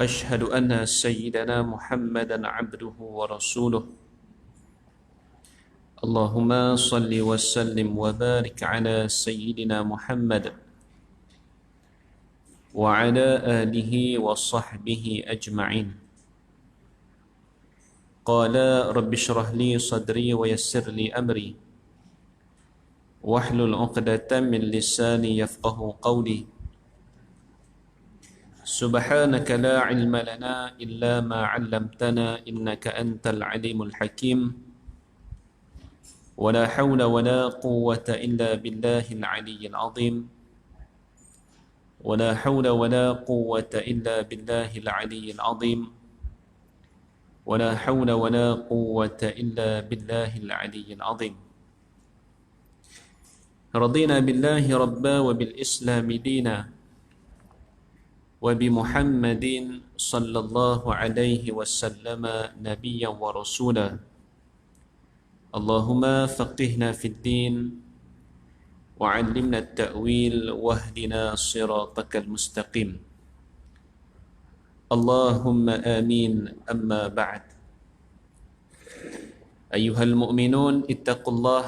وأشهد أن سيدنا محمدا عبده ورسوله اللهم صل وسلم وبارك على سيدنا محمد وعلى آله وصحبه أجمعين. قال رب اشرح لي صدري ويسر لي أمري واحلل عقدة من لساني يفقه قولي. سبحانك لا علم لنا إلا ما علمتنا إنك أنت العليم الحكيم. ولا حول ولا قوة إلا بالله العلي العظيم. ولا حول ولا قوة إلا بالله العلي العظيم. ولا حول ولا قوة إلا بالله العلي العظيم. رضينا بالله ربا وبالإسلام دينا وبمحمد صلى الله عليه وسلم نبيا ورسولا. اللهم فقهنا في الدين وعلمنا التأويل واهدنا صراطك المستقيم. اللهم آمين. أما بعد، أيها المؤمنون اتقوا الله،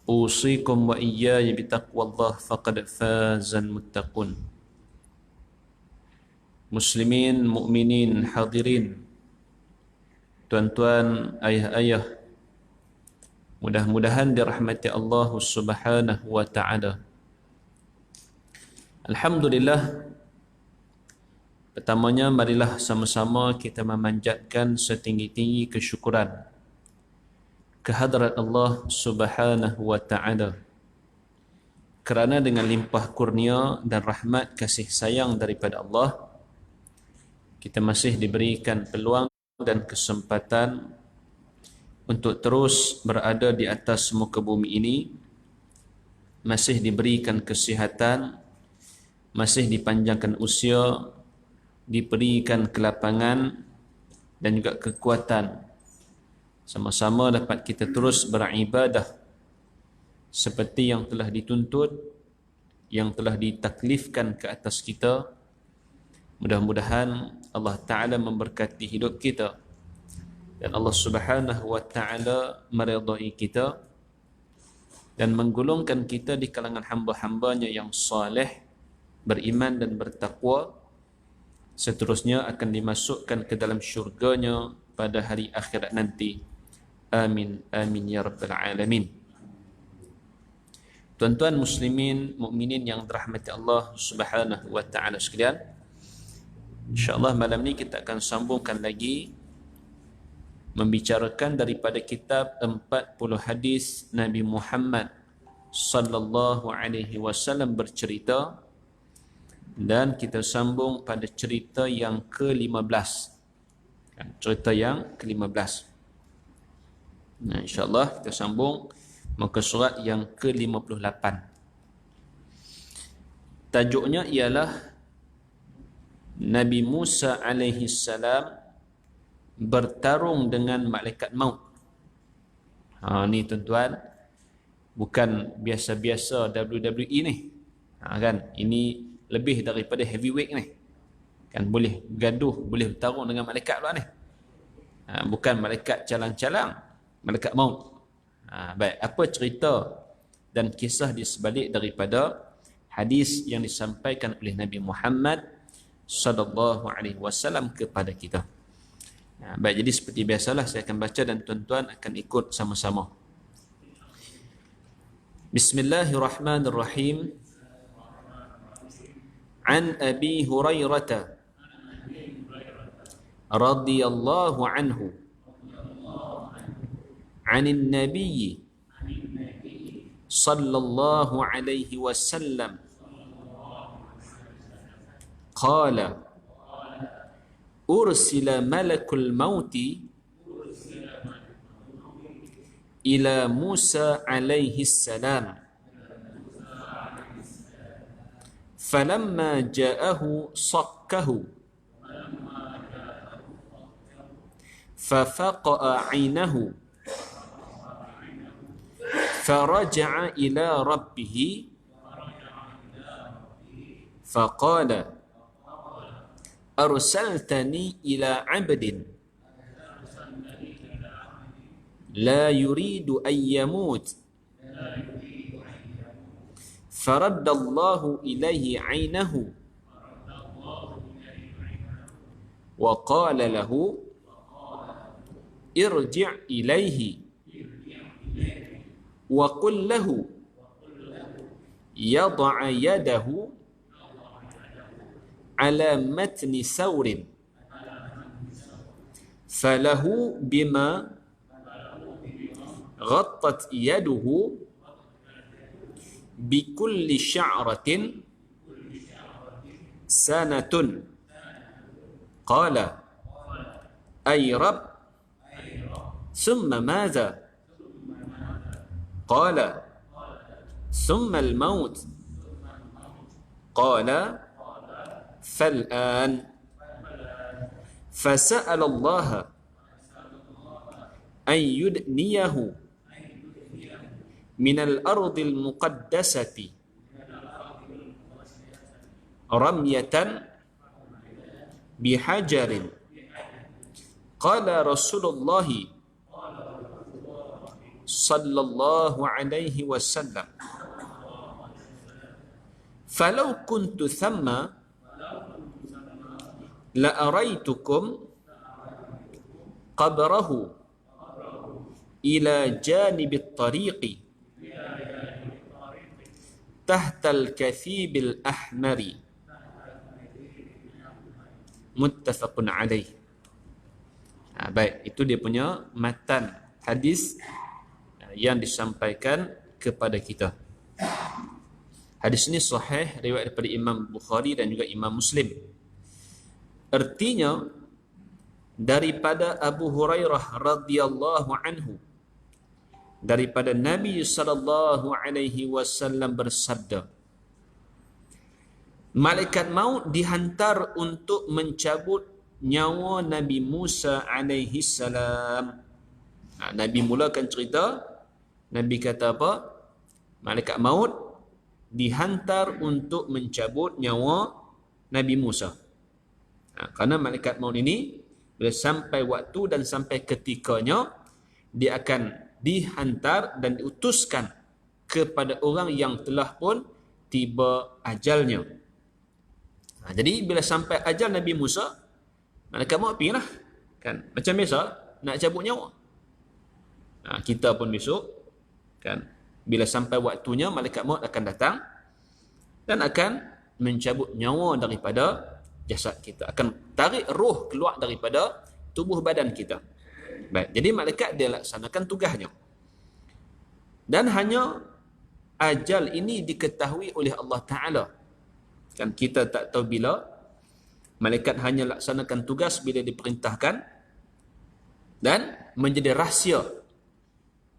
أوصيكم وإياي بتقوى الله فقد فاز المتقون. Muslimin, mukminin, hadirin, tuan-tuan, ayah-ayah, mudah-mudahan dirahmati Allah Subhanahu wa ta'ala. Alhamdulillah, pertamanya marilah sama-sama kita memanjatkan setinggi-tinggi kesyukuran kehadrat Allah Subhanahu wa ta'ala, kerana dengan limpah kurnia dan rahmat kasih sayang daripada Allah, kita masih diberikan peluang dan kesempatan untuk terus berada di atas muka bumi ini, masih diberikan kesihatan, masih dipanjangkan usia, diberikan kelapangan dan juga kekuatan, sama-sama dapat kita terus beribadah seperti yang telah dituntut, yang telah ditaklifkan ke atas kita. Mudah-mudahan Allah Ta'ala memberkati hidup kita dan Allah Subhanahu wa Ta'ala meridai kita dan menggolongkan kita di kalangan hamba-hambanya yang saleh, beriman dan bertakwa, seterusnya akan dimasukkan ke dalam syurganya pada hari akhirat nanti. Amin, amin ya rabbal alamin. Tuan-tuan muslimin, mukminin yang dirahmati Allah Subhanahu wa Ta'ala sekalian, InsyaAllah malam ni kita akan sambungkan lagi membicarakan daripada kitab 40 hadis Nabi Muhammad sallallahu alaihi wasallam bercerita, dan kita sambung pada cerita yang ke-15. Cerita yang ke-15. Nah, insyaAllah kita sambung muka surat yang ke-58. Tajuknya ialah Nabi Musa alaihi salam bertarung dengan malaikat maut. Ni tuan-tuan, bukan biasa-biasa WWE ni. Kan, ini lebih daripada heavyweight ni. Kan boleh gaduh, boleh bertarung dengan malaikat pula ni. Bukan malaikat calang-calang, malaikat maut. Baik, apa cerita dan kisah di sebalik daripada hadis yang disampaikan oleh Nabi Muhammad sallallahu alaihi wasallam kepada kita. Baik, jadi seperti biasalah saya akan baca dan tuan-tuan akan ikut sama-sama. Bismillahirrahmanirrahim. An Abi Hurairah radhiyallahu anhu anin Nabi sallallahu alaihi wasallam قال أرسل ملك الموت إلى موسى عليه السلام فلما جاءه صكه ففقأ عينه فرجع إلى ربه فقال arsaltani ila 'abdin la yuridu an yamut faradda Allahu ilaihi 'ainahu wa qala lahu irji' ilaihi wa qul lahu yad'a yadahu ala matni saurin falahu bima ghattat yaduhu bikulli sya'ratin sanatun qala ay rab thumma madha qala thumma al-maut qala فالآن فسأل الله أن يدنيه من الأرض المقدسة رمية بحجر قال رسول الله صلى الله عليه وسلم فلو كنت ثم لأريتكم قبره إلى جانب الطريق تحت الكثيب الأحمر متفق عليه. Baik, itu dia punya matan hadis yang disampaikan kepada kita. Hadis ini sahih riwayat daripada Imam Bukhari dan juga Imam Muslim. Artinya daripada Abu Hurairah radhiyallahu anhu, daripada Nabi sallallahu alaihi wasallam bersabda, malaikat maut dihantar untuk mencabut nyawa Nabi Musa alaihi salam. Nabi mulakan cerita, Nabi kata apa? Malaikat maut dihantar untuk mencabut nyawa Nabi Musa. Kerana malaikat maut ini bila sampai waktu dan sampai ketikanya, dia akan dihantar dan diutuskan kepada orang yang telah pun tiba ajalnya. Jadi bila sampai ajal Nabi Musa, malaikat maut pergilah, kan? Macam biasa nak cabut nyawa. Kita pun besok, kan? Bila sampai waktunya, malaikat maut akan datang dan akan mencabut nyawa daripada jasad kita, akan tarik roh keluar daripada tubuh badan kita. Baik, jadi malaikat dia laksanakan tugasnya. Dan hanya ajal ini diketahui oleh Allah Ta'ala. Kan kita tak tahu bila, malaikat hanya laksanakan tugas bila diperintahkan dan menjadi rahsia.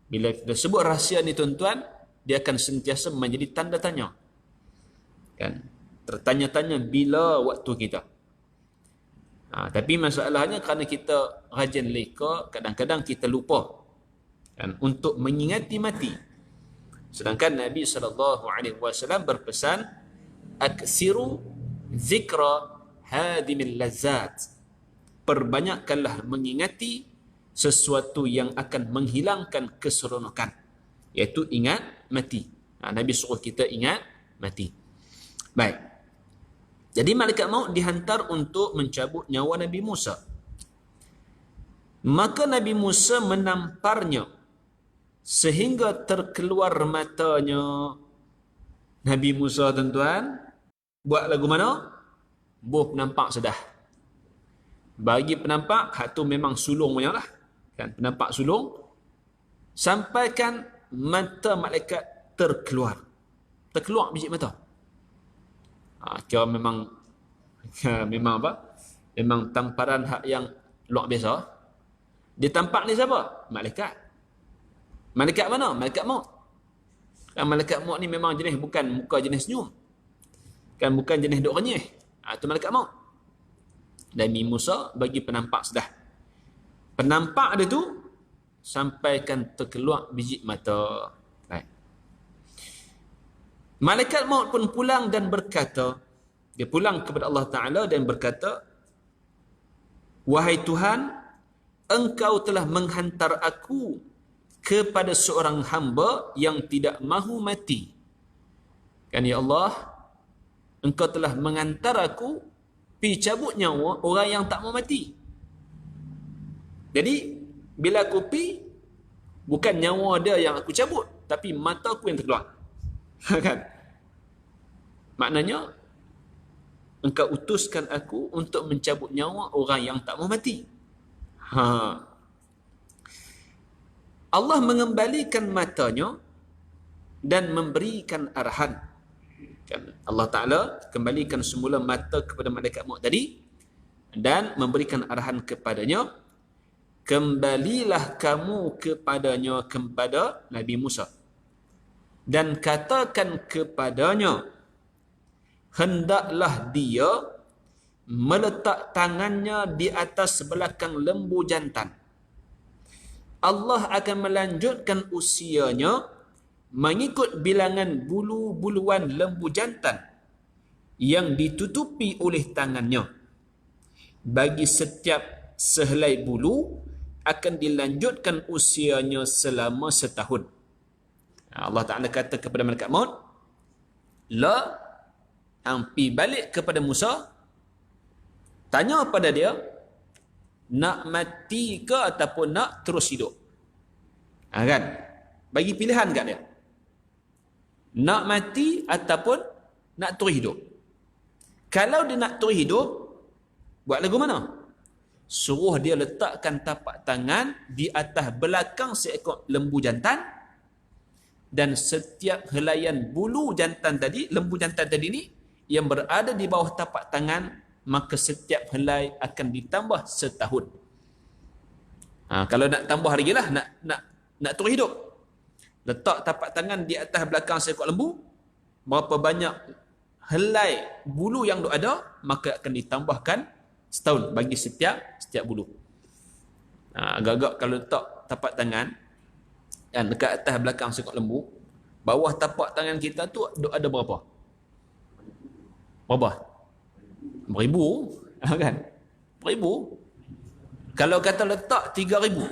Bila kita sebut rahsia ni tuan-tuan, dia akan sentiasa menjadi tanda tanya. Kan? Tertanya-tanya bila waktu kita. Tapi masalahnya kerana kita rajin leka, kadang-kadang kita lupa, kan, untuk mengingati mati. Sedangkan Nabi SAW berpesan, aksiru zikra hadimil lazat. Perbanyakkanlah mengingati sesuatu yang akan menghilangkan keseronokan, iaitu ingat mati. Nabi suruh kita ingat mati. Baik. Jadi malaikat maut dihantar untuk mencabut nyawa Nabi Musa. Maka Nabi Musa menamparnya sehingga terkeluar matanya. Nabi Musa tuan-tuan buat lagu mana? Boh penampak sedah. Bagi penampak, hak tu memang sulung punya lah. Kan, penampak sulung. Sampaikan mata malaikat terkeluar. Terkeluar biji mata. Kira memang apa? Memang tamparan hak yang luar biasa. Dia tampak ni siapa? Malaikat. Malaikat mana? Malaikat maut. Kan malaikat maut ni memang jenis, bukan muka jenis senyum. Kan bukan jenis duk renyih. Itu malaikat maut. Nabi Musa bagi penampak sedah. Penampak dia tu sampaikan terkeluar biji mata. Malaikat maut pun pulang dan berkata, dia pulang kepada Allah Ta'ala dan berkata, Wahai Tuhan, Engkau telah menghantar aku kepada seorang hamba yang tidak mahu mati. Kan ya Allah, Engkau telah menghantar aku pergi cabut nyawa orang yang tak mau mati. Jadi bila aku pergi, bukan nyawa dia yang aku cabut, tapi mata aku yang terkeluar. Kan? Maknanya Engkau utuskan aku untuk mencabut nyawa orang yang tak mau mati. Allah mengembalikan matanya dan memberikan arahan. Allah Ta'ala kembalikan semula mata kepada malaikat maut tadi dan memberikan arahan kepadanya, kembalilah kamu kepadanya, kepada Nabi Musa, dan katakan kepadanya, hendaklah dia meletak tangannya di atas belakang lembu jantan. Allah akan melanjutkan usianya mengikut bilangan bulu-buluan lembu jantan yang ditutupi oleh tangannya. Bagi setiap sehelai bulu akan dilanjutkan usianya selama setahun. Allah Ta'ala kata kepada malaikat maut, la, ampi balik kepada Musa, tanya pada dia, nak mati ke ataupun nak terus hidup? Kan? Bagi pilihan kat dia. Nak mati ataupun nak terus hidup. Kalau dia nak terus hidup, buat lagu mana? Suruh dia letakkan tapak tangan di atas belakang seekor lembu jantan, dan setiap helaian bulu jantan tadi, lembu jantan tadi ni, yang berada di bawah tapak tangan, maka setiap helai akan ditambah setahun. Kalau nak tambah lagi lah, nak terus hidup, letak tapak tangan di atas belakang seekor lembu, berapa banyak helai bulu yang ada, maka akan ditambahkan setahun bagi setiap bulu. Agak-agak kalau letak tapak tangan dan dekat atas belakang seekor lembu, bawah tapak tangan kita tu ada berapa? Berapa? Beribu, kan? Beribu. Kalau kata letak 3,000,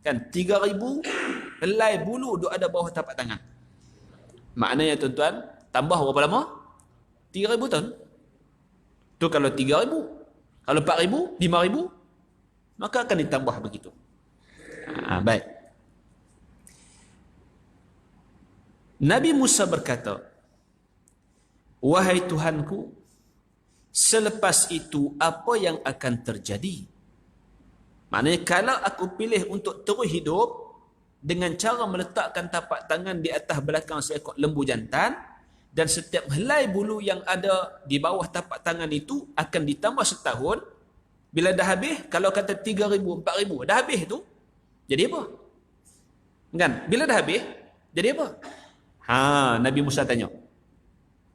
kan? 3,000 helai bulu duk ada bawah tapak tangan. Maknanya tuan-tuan, tambah berapa lama? 3,000 tahun. Tu kalau 3,000. Kalau 4,000, 5,000, maka akan ditambah begitu. Baik. Nabi Musa berkata, wahai Tuhanku, selepas itu apa yang akan terjadi? Maknanya kalau aku pilih untuk terus hidup dengan cara meletakkan tapak tangan di atas belakang seekor lembu jantan, dan setiap helai bulu yang ada di bawah tapak tangan itu akan ditambah setahun, bila dah habis, kalau kata 3,000, 4,000, dah habis tu, jadi apa? Kan? Bila dah habis, jadi apa? Nabi Musa tanya.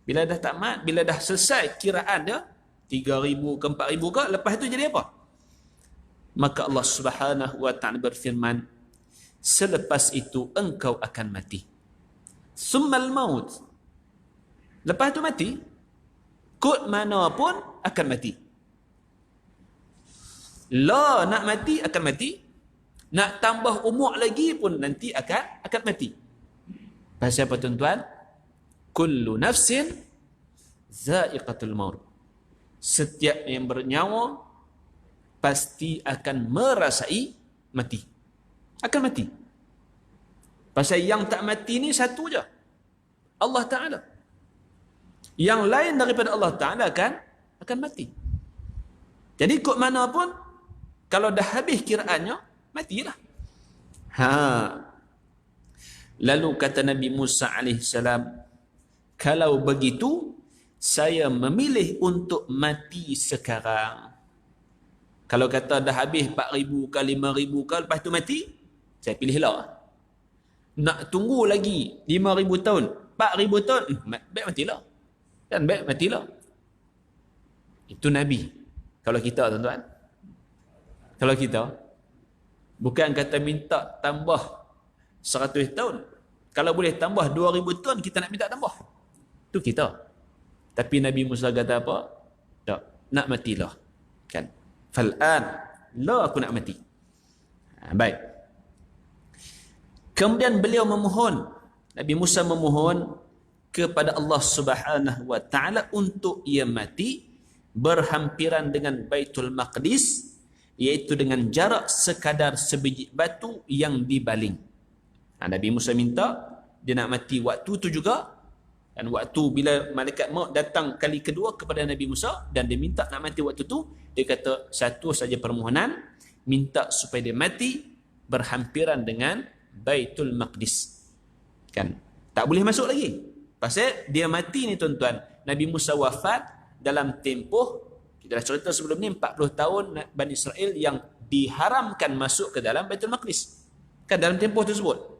Bila dah tamat, bila dah selesai kiraan dia, 3,000 ke 4,000 ke, lepas tu jadi apa? Maka Allah Subhanahu wa Ta'ala berfirman, selepas itu engkau akan mati. Summal maut. Lepas tu mati. Kod mana pun akan mati. La, nak mati akan mati. Nak tambah umur lagi pun nanti akan mati. Pasal apa tuan-tuan? Kullu nafsin za'iqatul maut. Setiap yang bernyawa pasti akan merasai mati. Akan mati. Pasal yang tak mati ni satu je, Allah Ta'ala. Yang lain daripada Allah Ta'ala akan mati. Jadi kod mana pun, kalau dah habis kiraannya, matilah. Lalu kata Nabi Musa AS, kalau begitu, saya memilih untuk mati sekarang. Kalau kata dah habis 4,000 ke 5,000 ke, lepas tu mati, saya pilihlah. Nak tunggu lagi 5,000 tahun, 4,000 tahun, baik matilah. Kan baik matilah. Itu Nabi. Kalau kita tuan-tuan, kalau kita bukan kata minta tambah 100 tahun, kalau boleh tambah 2,000 tahun, kita nak minta tambah. Itu kita. Tapi Nabi Musa kata apa? Tak, nak matilah. Kan? Fal'an, la aku nak mati. Baik. Kemudian beliau memohon, Nabi Musa memohon kepada Allah Subhanahu wa taala untuk ia mati berhampiran dengan Baitul Maqdis, iaitu dengan jarak sekadar sebiji batu yang dibaling. Nabi Musa minta dia nak mati waktu tu juga, dan waktu bila malaikat maut datang kali kedua kepada Nabi Musa dan dia minta nak mati waktu tu, dia kata satu saja permohonan, minta supaya dia mati berhampiran dengan Baitul Maqdis. Kan? Tak boleh masuk lagi. Pasal dia mati ni tuan-tuan, Nabi Musa wafat dalam tempoh, kita dah cerita sebelum ni, 40 tahun Bani Israel yang diharamkan masuk ke dalam Baitul Maqdis. Kan dalam tempoh tersebut.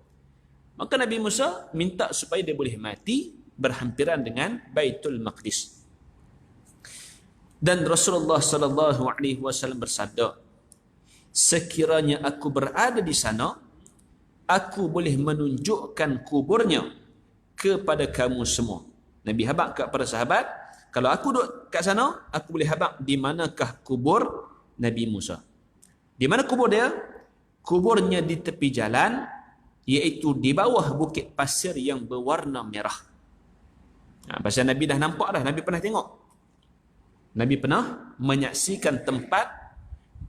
Maka Nabi Musa minta supaya dia boleh mati berhampiran dengan Baitul Maqdis. Dan Rasulullah sallallahu alaihi wasallam bersabda, sekiranya aku berada di sana, aku boleh menunjukkan kuburnya kepada kamu semua. Nabi habaq kepada sahabat, kalau aku duduk kat sana, aku boleh habaq di manakah kubur Nabi Musa. Di mana kubur dia? Kuburnya di tepi jalan, iaitu di bawah bukit pasir yang berwarna merah. Pasal Nabi dah nampak dah, Nabi pernah tengok. Nabi pernah menyaksikan tempat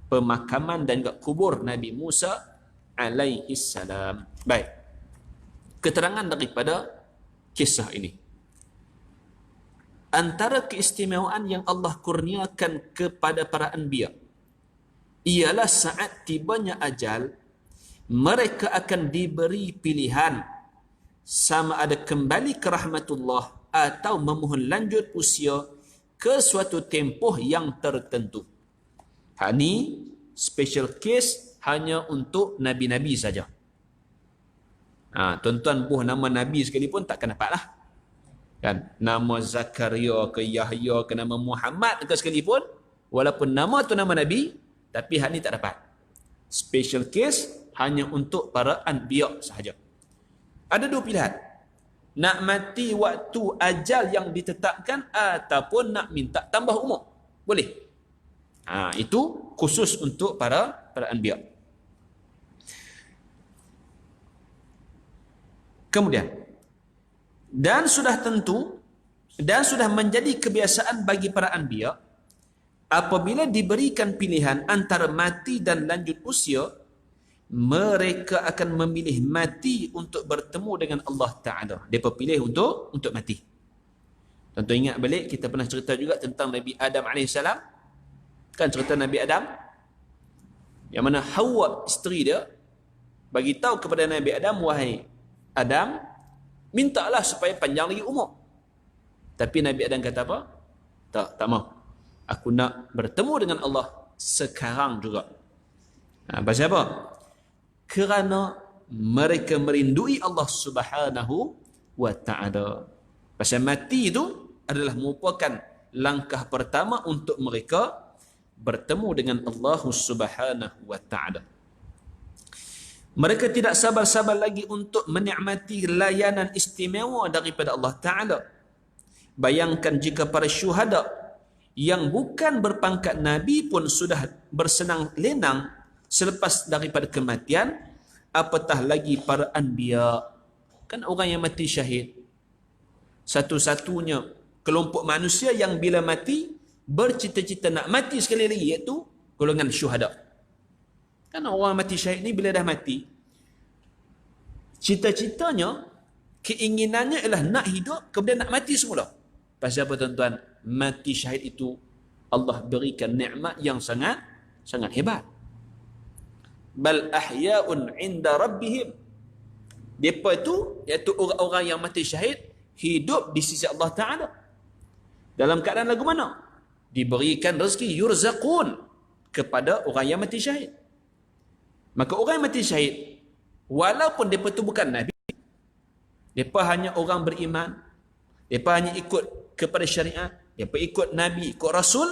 pemakaman dan juga kubur Nabi Musa alaihi salam. Baik. Keterangan daripada kisah ini. Antara keistimewaan yang Allah kurniakan kepada para anbiya ialah saat tibanya ajal, mereka akan diberi pilihan sama ada kembali ke rahmatullah atau memohon lanjut usia ke suatu tempoh yang tertentu. Hak ni special case hanya untuk Nabi-Nabi saja. Tuan-tuan buh nama Nabi sekalipun takkan dapat lah. Kan? Nama Zakaria ke Yahya ke nama Muhammad ke sekalipun, walaupun nama tu nama Nabi, tapi hal ni tak dapat. Special case hanya untuk para anbiya sahaja. Ada dua pilihan. Nak mati waktu ajal yang ditetapkan ataupun nak minta tambah umur. Boleh. Itu khusus untuk para anbiya. Kemudian, dan sudah tentu dan sudah menjadi kebiasaan bagi para anbiya, apabila diberikan pilihan antara mati dan lanjut usia, mereka akan memilih mati untuk bertemu dengan Allah Ta'ala. Mereka pilih untuk mati. Tentu ingat balik, kita pernah cerita juga tentang Nabi Adam AS. Kan cerita Nabi Adam, yang mana Hawa isteri dia bagi tahu kepada Nabi Adam, wahai Adam, mintalah supaya panjang lagi umur. Tapi Nabi Adam kata apa? Tak mau. Aku nak bertemu dengan Allah sekarang juga. Pasal apa? Kerana mereka merindui Allah Subhanahu wa ta'ala. Pasal mati itu adalah merupakan langkah pertama untuk mereka bertemu dengan Allah Subhanahu wa ta'ala. Mereka tidak sabar-sabar lagi untuk menikmati layanan istimewa daripada Allah Ta'ala. Bayangkan jika para syuhada yang bukan berpangkat Nabi pun sudah bersenang lenang selepas daripada kematian, apatah lagi para anbiya. Kan orang yang mati syahid, satu-satunya kelompok manusia yang bila mati bercita-cita nak mati sekali lagi, iaitu golongan syuhada. Kan orang mati syahid ni bila dah mati, cita-citanya, keinginannya ialah nak hidup kemudian nak mati semula. Pasal apa tuan-tuan? Mati syahid itu Allah berikan nikmat yang sangat hebat. Bal ahya'un 'inda rabbihim. Depa itu iaitu orang-orang yang mati syahid hidup di sisi Allah Taala. Dalam keadaan lagu mana? Diberikan rezeki, yurzaqun, kepada orang yang mati syahid. Maka orang yang mati syahid, walaupun depa tu bukan nabi, depa hanya orang beriman, depa hanya ikut kepada syariat, depa ikut nabi, ikut rasul,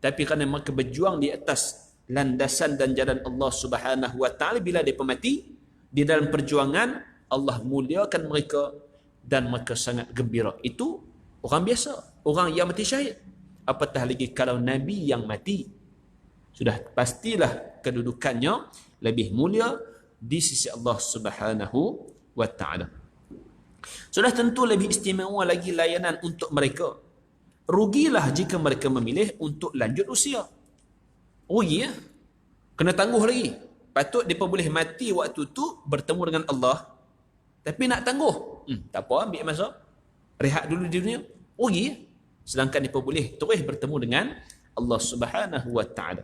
tapi kerana mereka berjuang di atas landasan dan jalan Allah Subhanahu wa ta'ala, bila mereka mati di dalam perjuangan, Allah muliakan mereka dan mereka sangat gembira. Itu orang biasa, orang yang mati syahid. Apatah lagi kalau Nabi yang mati. Sudah pastilah kedudukannya lebih mulia di sisi Allah Subhanahu wa taala. Sudah tentu lebih istimewa lagi layanan untuk mereka. Rugilah jika mereka memilih untuk lanjut usia. Rugi ya. Kena tangguh lagi. Patut mereka boleh mati waktu tu bertemu dengan Allah. Tapi nak tangguh. Tak apa, ambil masa. Rehat dulu di dunia. Rugi ya. Sedangkan mereka boleh terus bertemu dengan Allah Subhanahu wa taala.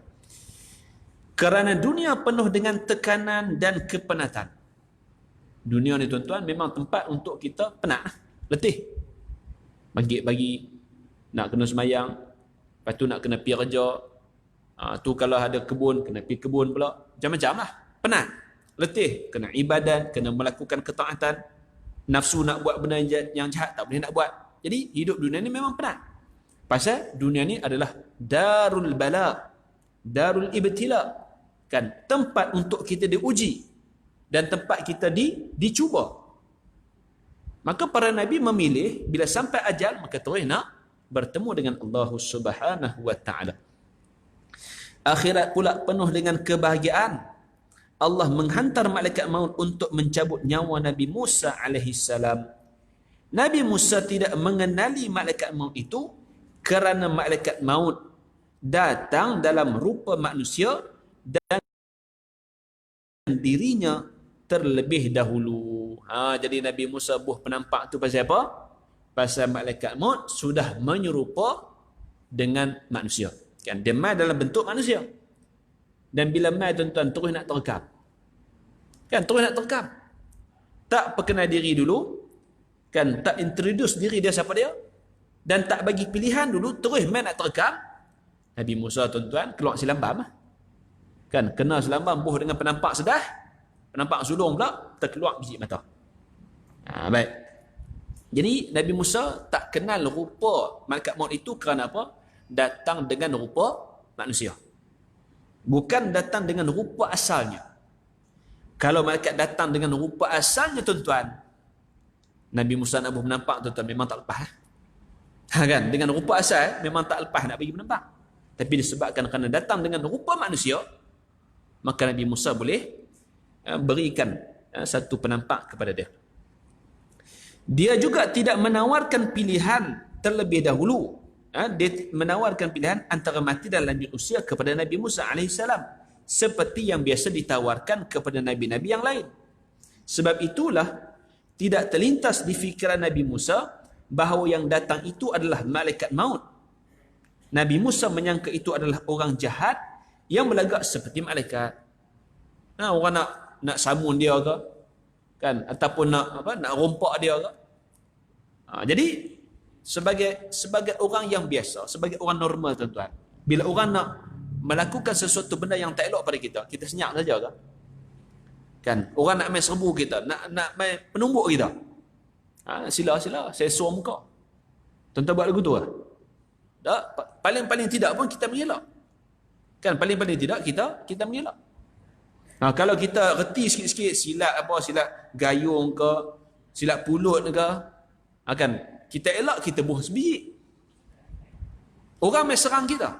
Kerana dunia penuh dengan tekanan dan kepenatan. Dunia ni tuan-tuan memang tempat untuk kita penat, letih. Pagi-pagi nak kena semayang, lepas tu nak kena pergi kerja. Tu kalau ada kebun, kena pergi kebun pula. Macam-macam lah. Penat, letih, kena ibadat, kena melakukan ketaatan. Nafsu nak buat benda yang jahat, tak boleh nak buat. Jadi hidup dunia ni memang penat. Pasal dunia ni adalah darul bala, darul ibtila. Kan, tempat untuk kita diuji dan tempat kita dicuba. Maka para nabi memilih bila sampai ajal maka terus nak bertemu dengan Allah Subhanahu wa taala. Akhirat pula penuh dengan kebahagiaan. Allah menghantar malaikat maut untuk mencabut nyawa Nabi Musa alaihi salam. Nabi Musa tidak mengenali malaikat maut itu kerana malaikat maut datang dalam rupa manusia dan dirinya terlebih dahulu. Jadi Nabi Musa buh penampak tu pasal apa? Pasal malaikat maut sudah menyerupa dengan manusia. Kan, dia mai dalam bentuk manusia. Dan bila mai tuan-tuan terus nak terekam. Kan, terus nak terekam. Tak perkenal diri dulu. Kan, tak introduce diri dia siapa dia. Dan tak bagi pilihan dulu, terus mai nak terekam. Nabi Musa tuan-tuan keluar silambam. Kan, kena selambam buh dengan penampak sedah, penampak sulung pula terkeluar biji mata. Baik. Jadi Nabi Musa tak kenal rupa malaikat maut itu kerana apa? Datang dengan rupa manusia. Bukan datang dengan rupa asalnya. Kalau malaikat datang dengan rupa asalnya tuan-tuan, Nabi Musa nak buh menampak tuan-tuan memang tak lepas. Kan, dengan rupa asal memang tak lepas nak bagi menampak. Tapi disebabkan kerana datang dengan rupa manusia, maka Nabi Musa boleh berikan satu penampak kepada dia. Dia juga tidak menawarkan pilihan terlebih dahulu. Dia menawarkan pilihan antara mati dan lanjut usia kepada Nabi Musa AS. Seperti yang biasa ditawarkan kepada Nabi-Nabi yang lain. Sebab itulah tidak terlintas di fikiran Nabi Musa bahawa yang datang itu adalah malaikat maut. Nabi Musa menyangka itu adalah orang jahat yang berlagak seperti malaikat. Orang nak samun dia ke, kan, ataupun nak rompak dia ke. Jadi sebagai orang yang biasa, sebagai orang normal tuan-tuan, bila orang nak melakukan sesuatu benda yang tak elok pada kita, kita senyap saja ke? Kan, orang nak main serbu kita, nak main penumbuk kita. Sila saya suruh muka. Tuan-tuan buat lagu tu ke? Tak, paling tidak pun kita mengelak. Kan, paling tidak kita mengelak. Kalau kita reti sikit-sikit silat gayung ke, silat pulut ke, kan, kita elak, kita buh sebiji. Orang main serang kita.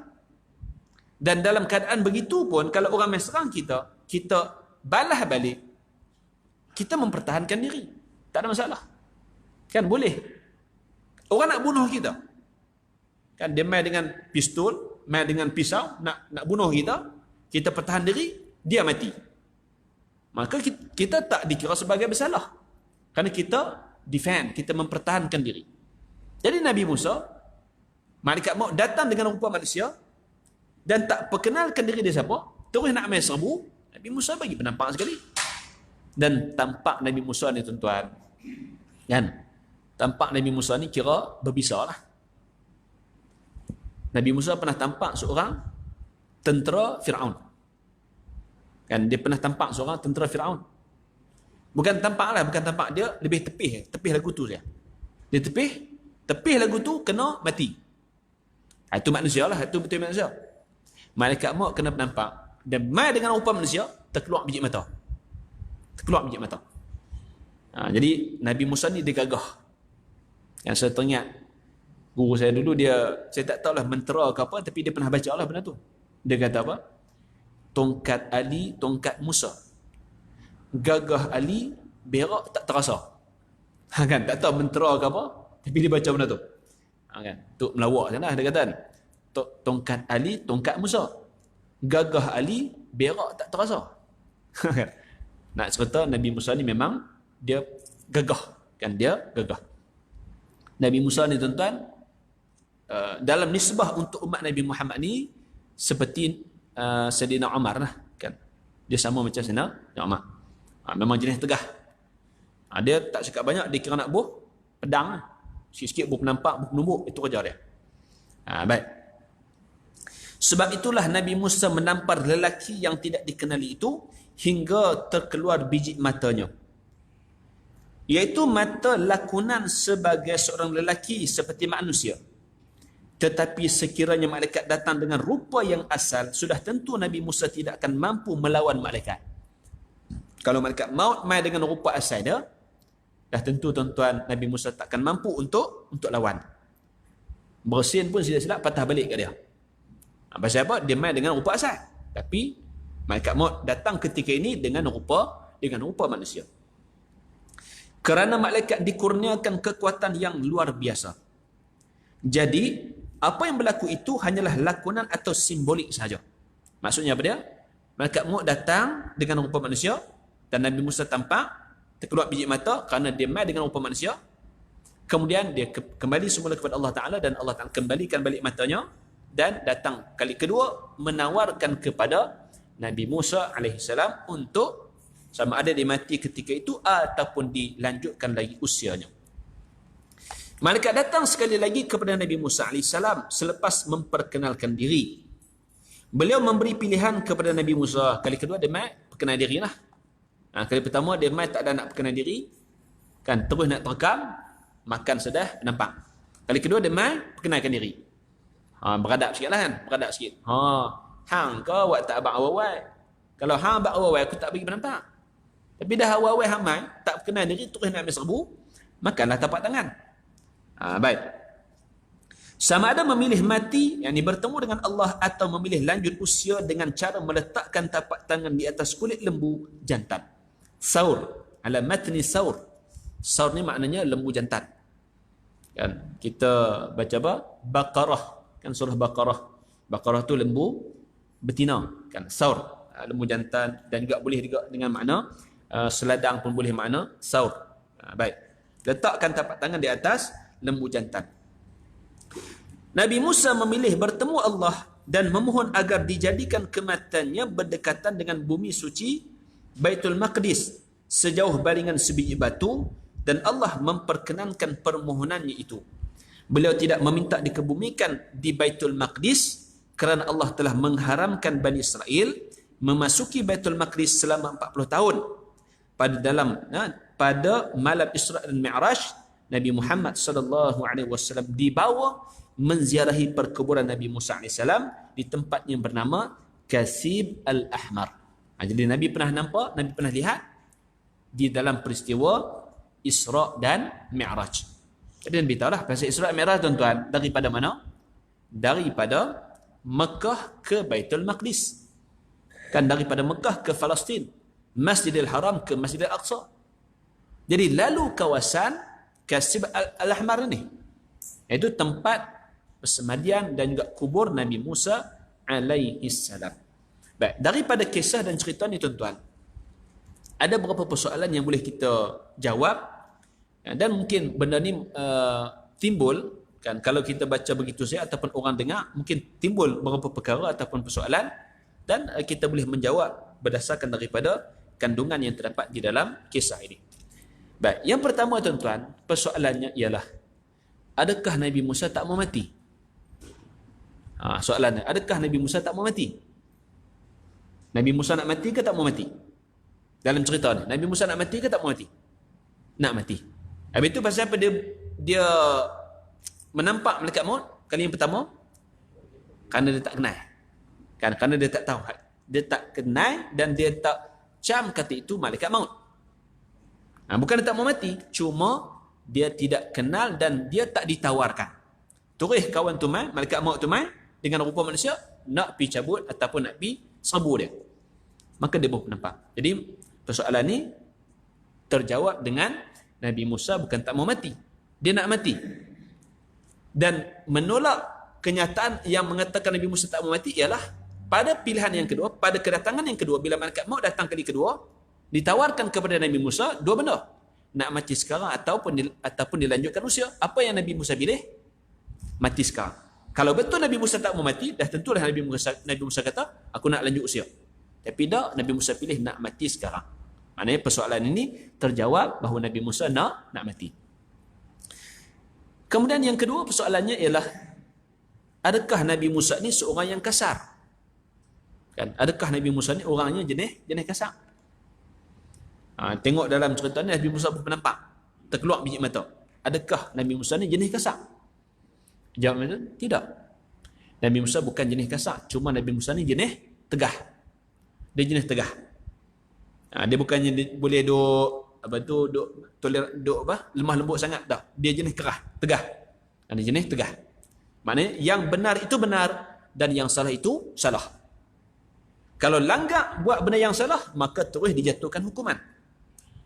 Dan dalam keadaan begitu pun, kalau orang main serang kita, kita balas balik, kita mempertahankan diri. Tak ada masalah. Kan, boleh. Orang nak bunuh kita. Kan, dia main dengan pistol, main dengan pisau, nak bunuh kita, kita pertahan diri, dia mati. Maka kita tak dikira sebagai bersalah. Kerana kita defend, kita mempertahankan diri. Jadi Nabi Musa, malaikat maut datang dengan rupa manusia dan tak perkenalkan diri dia siapa, terus nak main serbu. Nabi Musa bagi penampak sekali. Dan tampak Nabi Musa ni tuan-tuan, kan, tampak Nabi Musa ni kira berbisa lah. Nabi Musa pernah tampak seorang tentera Fir'aun. Kan, dia pernah tampak seorang tentera Fir'aun. Bukan tampak dia lebih tepih lagu tu dia. Dia tepih lagu tu kena mati. Itu manusia lah, itu betul manusia. Malaikat maut kena nampak dan mai dengan rupa manusia, terkeluar biji mata. Jadi Nabi Musa ni dia gagah. Yang saya teringat guru saya dulu, saya tak tahulah mentera ke apa, tapi dia pernah baca lah benda tu. Dia kata apa? tongkat Ali, tongkat Musa. Gagah Ali, berak tak terasa. Kan, tak tahu mentera ke apa, tapi dia baca benda tu. Kan, tu melawak sana dia kata kan. Tongkat Ali, tongkat Musa. Gagah Ali, berak tak terasa. Nak cerita Nabi Musa ni memang dia gagah. Kan, dia gagah. Nabi Musa ni tuan-tuan, dalam nisbah untuk umat Nabi Muhammad ni seperti Sayyidina Umar lah, kan. Dia sama macam Sayyidina Umar. Memang jenis tegah. Dia tak cakap banyak, dia kira nak buh pedang lah. Sikit-sikit buh penampak, buh penumbuk, itu kerja dia. Baik. Sebab itulah Nabi Musa menampar lelaki yang tidak dikenali itu hingga terkeluar biji matanya, iaitu mata lakonan sebagai seorang lelaki seperti manusia. Tetapi sekiranya malaikat datang dengan rupa yang asal, sudah tentu Nabi Musa tidak akan mampu melawan malaikat. Kalau malaikat maut mai dengan rupa asal dia, dah tentu tuan-tuan Nabi Musa tak akan mampu untuk lawan. Bersin pun silap-silap patah balik ke dia. Pasal apa? Dia mai dengan rupa asal. Tapi malaikat maut datang ketika ini dengan rupa manusia. Kerana malaikat dikurniakan kekuatan yang luar biasa. Jadi, apa yang berlaku itu hanyalah lakonan atau simbolik sahaja. Maksudnya apa dia? Malaikat maut datang dengan rupa manusia dan Nabi Musa tampak terkeluar biji mata kerana dia mai dengan rupa manusia. Kemudian dia kembali semula kepada Allah Ta'ala dan Allah Ta'ala kembalikan balik matanya dan datang kali kedua menawarkan kepada Nabi Musa alaihissalam untuk sama ada dia mati ketika itu ataupun dilanjutkan lagi usianya. Malaikat datang sekali lagi kepada Nabi Musa alaihissalam selepas memperkenalkan diri. Beliau memberi pilihan kepada Nabi Musa. Kali kedua dia mai perkenal diri lah. Kali pertama dia mai tak ada nak perkenal diri, kan, terus nak terekam, makan sedah, nampak. Kali kedua dia mai perkenalkan diri. Beradab sikit lah kan, beradab sikit. Hang ke awak tak abang awal-awal? Kalau hang abang awal-awal, aku tak bagi penampak. Tapi dah awal-awal hang mai, tak perkenal diri, terus nak ambil serbu, makanlah tapak tangan. Baik. Sama ada memilih mati, yang ini bertemu dengan Allah, atau memilih lanjut usia dengan cara meletakkan tapak tangan di atas kulit lembu jantan. Saur. Ala matni saur. Saur ni maknanya lembu jantan. Kan? Kita baca apa? Baqarah. Kan surah Baqarah. Baqarah tu lembu betina. Kan? Saur. Lembu jantan. Dan juga boleh juga dengan makna seladang pun boleh makna saur. Baik. Letakkan tapak tangan di atas lembu jantan. Nabi Musa memilih bertemu Allah dan memohon agar dijadikan kematiannya berdekatan dengan bumi suci Baitul Maqdis sejauh balingan sebiji batu, dan Allah memperkenankan permohonannya itu. Beliau tidak meminta dikebumikan di Baitul Maqdis kerana Allah telah mengharamkan Bani Israel memasuki Baitul Maqdis selama 40 tahun. Pada malam Isra' dan Mi'raj, Nabi Muhammad SAW dibawa menziarahi perkuburan Nabi Musa AS di tempat yang bernama Kasib Al-Ahmar. Jadi Nabi pernah nampak, Nabi pernah lihat di dalam peristiwa Isra' dan Mi'raj. Jadi Nabi tahu lah pasal Isra' dan Mi'raj tuan-tuan, daripada mana? Daripada Mekah ke Baitul Maqdis. Kan, daripada Mekah ke Palestin, Masjidil Haram ke Masjidil Aqsa. Jadi lalu kawasan Kasib Al-Ahmar ini, iaitu tempat persemadian dan juga kubur Nabi Musa alaihi salam. Baik, daripada kisah dan cerita ni tuan-tuan, ada beberapa persoalan yang boleh kita jawab, dan mungkin benda ni timbul, kan, kalau kita baca begitu saja ataupun orang dengar, mungkin timbul beberapa perkara ataupun persoalan, dan kita boleh menjawab berdasarkan daripada kandungan yang terdapat di dalam kisah ini. Baik, yang pertama tuan-tuan, persoalannya ialah, adakah Nabi Musa tak mau mati? Soalannya, adakah Nabi Musa tak mau mati? Nabi Musa nak mati ke tak mau mati? Dalam cerita ni, Nabi Musa nak mati ke tak mau mati? Nak mati. Habis itu pasal apa dia menampak malaikat maut kali yang pertama? Kerana dia tak kenal. Kan, kerana dia tak tahu. Dia tak kenal dan dia tak cam kata itu malaikat maut. Bukan dia tak mau mati, cuma dia tidak kenal dan dia tak ditawarkan. Terus kawan tu mai, malaikat maut tu mai dengan rupa manusia, nak pi cabut ataupun nak pi serbu dia. maka dia boleh nampak. Jadi persoalan ni terjawab dengan Nabi Musa bukan tak mau mati, dia nak mati. Dan menolak kenyataan yang mengatakan Nabi Musa tak mau mati ialah pada pilihan yang kedua, pada kedatangan yang kedua, bila malaikat maut datang kali kedua, ditawarkan kepada Nabi Musa dua benda, nak mati sekarang ataupun dilanjutkan usia. Apa yang Nabi Musa pilih? Mati sekarang. Kalau betul Nabi Musa tak mau mati, dah tentulah Nabi Musa kata, aku nak lanjut usia. Tapi tak, Nabi Musa pilih nak mati sekarang. Maknanya persoalan ini terjawab bahawa Nabi Musa nak mati. Kemudian yang kedua persoalannya ialah, adakah Nabi Musa ni seorang yang kasar? Kan? Adakah Nabi Musa ni orangnya jenis kasar? Tengok dalam cerita ni Nabi Musa pun nampak terkeluar biji mata. Adakah Nabi Musa ni jenis kasar? Jawabnya tidak. Nabi Musa bukan jenis kasar, cuma Nabi Musa ni jenis tegah. Dia jenis tegah. Dia bukannya boleh duk lemah lembut sangat dah. Dia jenis kerah, tegah. Dia jenis tegah. Maknanya yang benar itu benar dan yang salah itu salah. Kalau langgar buat benda yang salah, maka terus dijatuhkan hukuman.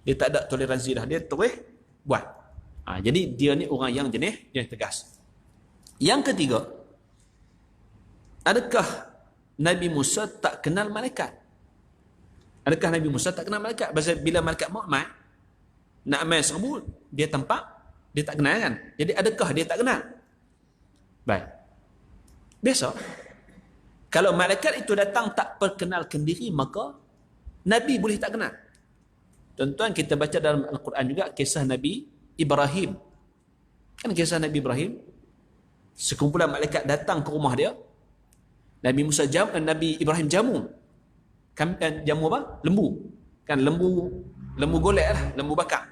Dia tak ada toleransi dah, dia terus buat. Jadi dia ni orang yang jenis tegas. Yang ketiga, adakah Nabi Musa tak kenal malaikat? Adakah Nabi Musa tak kenal malaikat? Pasal bila malaikat maut nak main serbu, dia tampak, dia tak kenal kan? Jadi adakah dia tak kenal? Baik. Biasa. Kalau malaikat itu datang tak perkenalkan diri, maka Nabi boleh tak kenal. Tuan-tuan, kita baca dalam Al-Quran juga kisah Nabi Ibrahim. Kan kisah Nabi Ibrahim, sekumpulan malaikat datang ke rumah dia. Nabi Ibrahim jamu. Jamu apa? Lembu. Kan lembu golek lah, lembu bakar.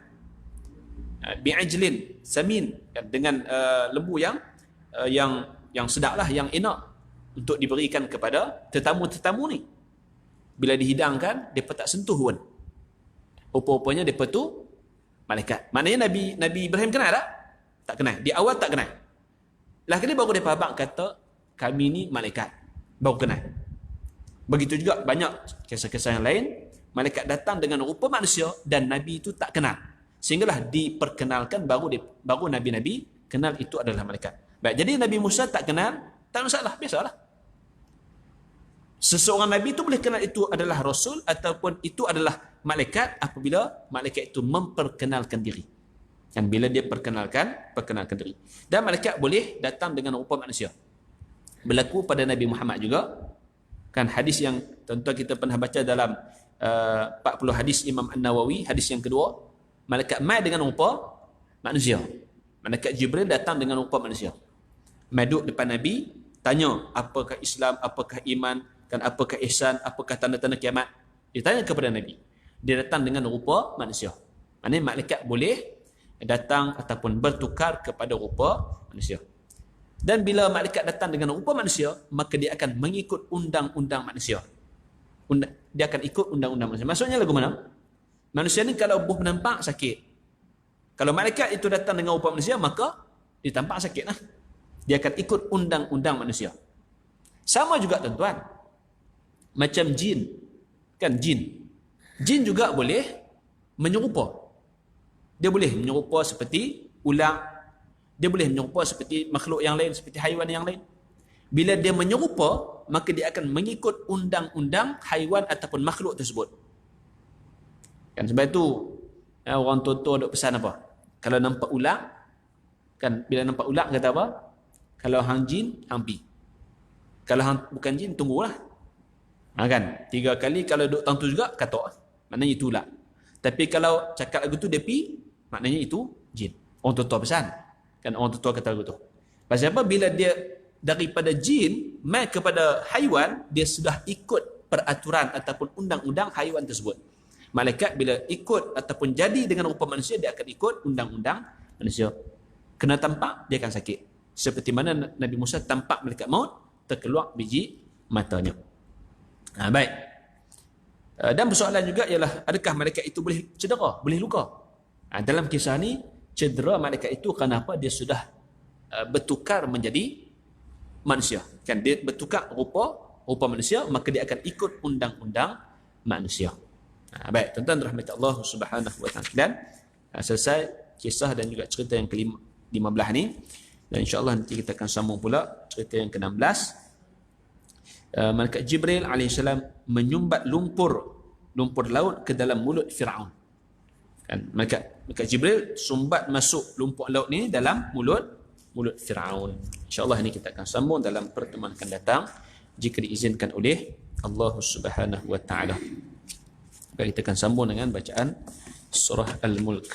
Bi'ajlin samin, kan, dengan lembu yang sedap lah, yang enak untuk diberikan kepada tetamu-tetamu ni. Bila dihidangkan, mereka tak sentuh pun. Rupa-rupanya mereka tu malaikat. Maknanya Nabi Ibrahim kenal tak? Tak kenal. Di awal tak kenal. Lagi baru dia faham kata, kami ni malaikat. Baru kenal. Begitu juga banyak kisah-kisah yang lain. Malaikat datang dengan rupa manusia dan Nabi itu tak kenal. Sehinggalah diperkenalkan baru Nabi-Nabi kenal itu adalah malaikat. Baik, jadi Nabi Musa tak kenal, tak masalah, biasalah. Seseorang Nabi itu boleh kenal itu adalah Rasul ataupun itu adalah malaikat apabila malaikat itu memperkenalkan diri. Dan bila dia perkenalkan diri. Dan malaikat boleh datang dengan rupa manusia. Berlaku pada Nabi Muhammad juga. Kan hadis yang tuan-tuan kita pernah baca dalam 40 hadis Imam An-Nawawi, hadis yang kedua, malaikat mai dengan rupa manusia. Malaikat Jibril datang dengan rupa manusia. Mai duduk depan Nabi, tanya apakah Islam, apakah iman, kan apakah ihsan, apakah tanda-tanda kiamat. Dia tanya kepada Nabi. Dia datang dengan rupa manusia. Maknanya malaikat boleh datang ataupun bertukar kepada rupa manusia. Dan bila malaikat datang dengan rupa manusia, maka dia akan mengikut undang-undang manusia. Dia akan ikut undang-undang manusia. Maksudnya lagu mana? Manusia ni kalau buh nampak sakit. Kalau malaikat itu datang dengan rupa manusia, maka dia tampak sakit lah. Dia akan ikut undang-undang manusia. Sama juga tuan-tuan. Macam jin. Kan jin. Jin juga boleh menyerupa. Dia boleh menyerupa seperti ular. Dia boleh menyerupa seperti makhluk yang lain, seperti haiwan yang lain. Bila dia menyerupa, maka dia akan mengikut undang-undang haiwan ataupun makhluk tersebut. Kan sebab itu orang tua-tua duk pesan apa? Kalau nampak ular, kan bila nampak ular kata apa? Kalau hang jin, hang pi. Kalau hang bukan jin, tunggulah. Kan? 3 kali kalau duk tentu juga, katok. Maknanya itu ular. Tapi kalau cakap lagu tu dia pi, maknanya itu jin. Orang tua-tua pesan. Kan orang tua-tua kata lagu tu. Pasal apa? Bila dia daripada jin mai kepada haiwan, dia sudah ikut peraturan ataupun undang-undang haiwan tersebut. Malaikat bila ikut ataupun jadi dengan rupa manusia, dia akan ikut undang-undang manusia. Kena tampak, dia akan sakit. Seperti mana Nabi Musa tampak malaikat maut, terkeluar biji matanya. Baik. Dan persoalan juga ialah, adakah malaikat itu boleh cedera, boleh luka? Dalam kisah ni, cedera malaikat itu kenapa dia sudah bertukar menjadi manusia. Kan dia bertukar rupa manusia, maka dia akan ikut undang-undang manusia. Baik, tuan-tuan rahmat Allah Subhanahu wa taala. Dan selesai kisah dan juga cerita yang ke-15 ni, dan insya-Allah nanti kita akan sambung pula cerita yang ke-16. Malaikat Jibril alaihissalam menyumbat lumpur laut ke dalam mulut Firaun. Kan malaikat Jibril sumbat masuk lumpur laut ni dalam mulut Firaun. Insya-Allah ini kita akan sambung dalam pertemuan akan datang jika diizinkan oleh Allah Subhanahu wa taala. Kita akan sambung dengan bacaan surah Al-Mulk.